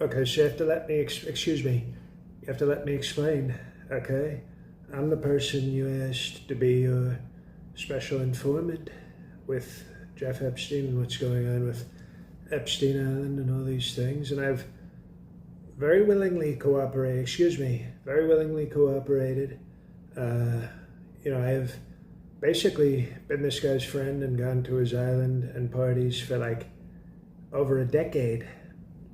Okay, so you have to let me, excuse me, you have to let me explain, okay? I'm the person you asked to be your special informant with Jeff Epstein and what's going on with Epstein Island and all these things, and I've very willingly very willingly cooperated. I've basically been this guy's friend and gone to his island and parties for like over a decade,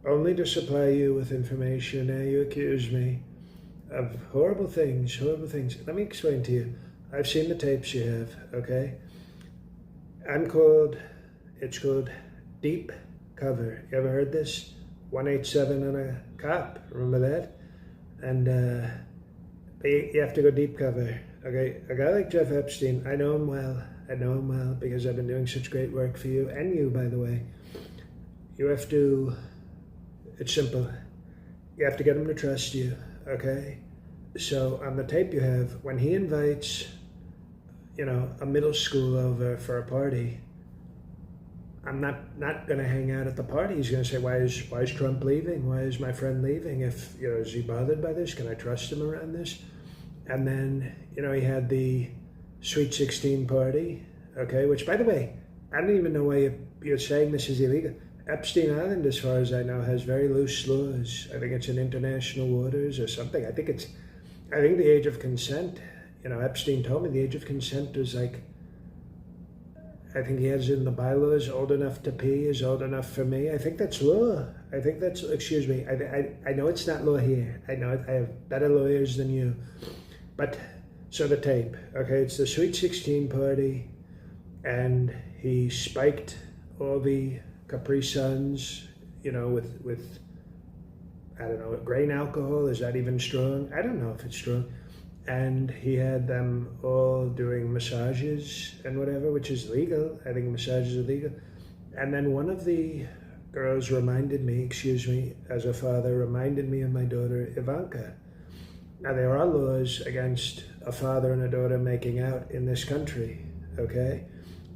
only to supply you with information. Now you accuse me of horrible things, horrible things. Let me explain to you. I've seen the tapes you have, okay? It's called deep cover. You ever heard this? 187 on a cop, remember that? And you have to go deep cover, okay? A guy like Jeff Epstein, I know him well because I've been doing such great work for you, and you, by the way. It's simple. You have to get him to trust you, okay? So on the tape you have, when he invites, a middle school over for a party, I'm not going to hang out at the party. He's going to say, why is Trump leaving? Why is my friend leaving? Is he bothered by this? Can I trust him around this? And then, he had the Sweet 16 party, okay, which, by the way, I don't even know why you're saying this is illegal. Epstein Island, as far as I know, has very loose laws. I think it's in international waters or something. I think the age of consent, Epstein told me the age of consent was like, I think he has in the bylaws, old enough to pee is old enough for me. I think that's law. Excuse me, I know it's not law here. I know I have better lawyers than you. But, so the tape, okay, it's the Sweet 16 party, and he spiked all the Capri Suns, with I don't know, grain alcohol. Is that even strong? I don't know if it's strong. And he had them all doing massages and whatever, which is legal. I think massages are legal. And then one of the girls reminded me, as a father, reminded me of my daughter, Ivanka. Now, there are laws against a father and a daughter making out in this country, okay?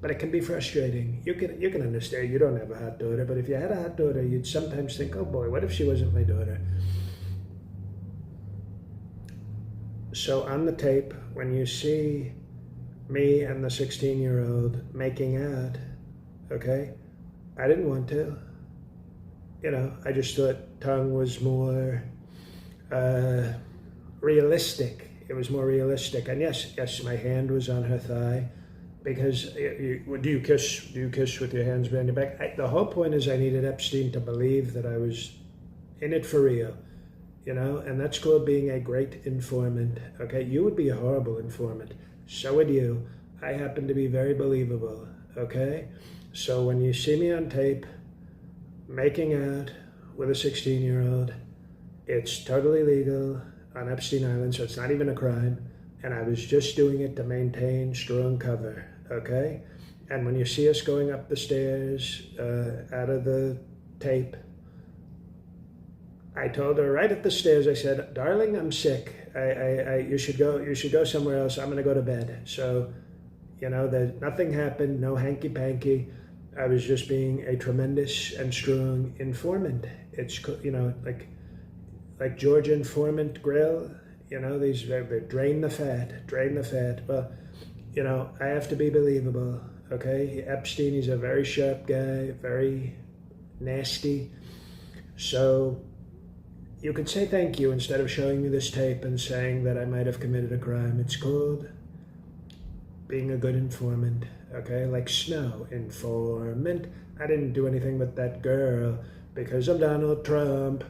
But it can be frustrating. You can understand, you don't have a hot daughter, but if you had a hot daughter, you'd sometimes think, oh boy, what if she wasn't my daughter? So on the tape, when you see me and the 16-year-old making out, okay, I didn't want to. I just thought tongue was more realistic. It was more realistic. And yes, my hand was on her thigh, because do you kiss with your hands behind your back? The whole point is I needed Epstein to believe that I was in it for real. And that's called being a great informant, okay? You would be a horrible informant. So would you. I happen to be very believable, okay? So when you see me on tape making out with a 16-year-old, it's totally legal on Epstein Island, so it's not even a crime. And I was just doing it to maintain strong cover, okay? And when you see us going up the stairs out of the tape, I told her right at the stairs, I said, darling, I'm sick. You should go somewhere else. I'm going to go to bed. So, nothing happened, no hanky-panky. I was just being a tremendous and strong informant. It's, like Georgia Informant Grill, these, they drain the fat. Well, I have to be believable, okay? Epstein, he's a very sharp guy, very nasty. So you could say thank you instead of showing me this tape and saying that I might have committed a crime. It's called being a good informant, okay? Like Snow, informant. I didn't do anything with that girl because of Donald Trump.